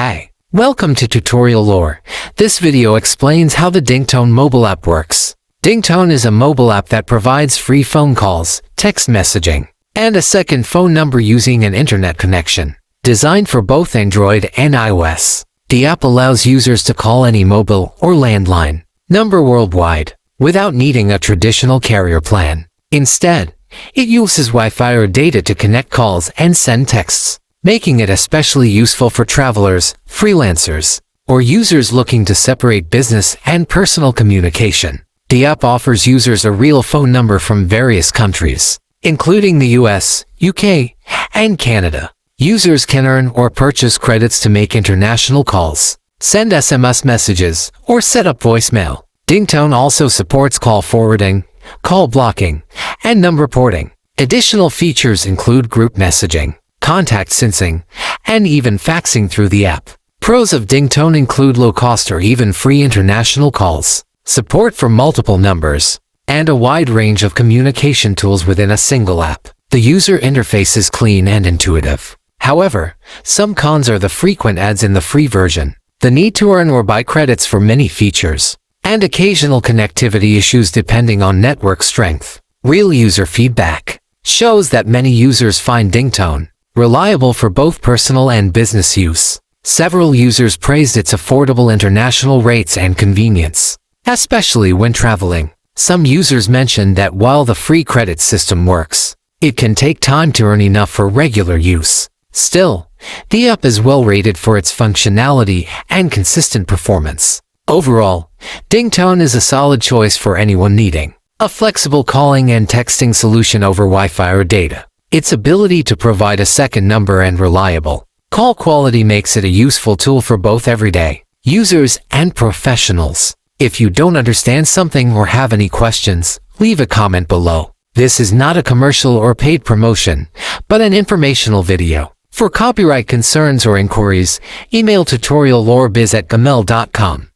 Hi, welcome to Tutorial Lore. This video explains how the Dingtone mobile app works. Dingtone is a mobile app that provides free phone calls, text messaging, and a second phone number using an internet connection. Designed for both Android and iOS, the app allows users to call any mobile or landline number worldwide without needing a traditional carrier plan. Instead, it uses Wi-Fi or data to connect calls and send texts, making it especially useful for travelers, freelancers, or users looking to separate business and personal communication. The app offers users a real phone number from various countries, including the US, UK, and Canada. Users can earn or purchase credits to make international calls, send SMS messages, or set up voicemail. Dingtone also supports call forwarding, call blocking, and number porting. Additional features include group messaging, contact syncing, and even faxing through the app. Pros of Dingtone include low cost or even free international calls, support for multiple numbers, and a wide range of communication tools within a single app. The user interface is clean and intuitive. However, some cons are the frequent ads in the free version, the need to earn or buy credits for many features, and occasional connectivity issues depending on network strength. Real user feedback shows that many users find Dingtone reliable for both personal and business use. Several users praised its affordable international rates and convenience, especially when traveling. Some users mentioned that while the free credit system works, it can take time to earn enough for regular use. Still, the app is well rated for its functionality and consistent performance. Overall, Dingtone is a solid choice for anyone needing a flexible calling and texting solution over Wi-Fi or data. Its ability to provide a second number and reliable call quality makes it a useful tool for both everyday users and professionals. If you don't understand something or have any questions, leave a comment below. This is not a commercial or paid promotion, but an informational video. For copyright concerns or inquiries, email tutoriallorebiz@gmail.com.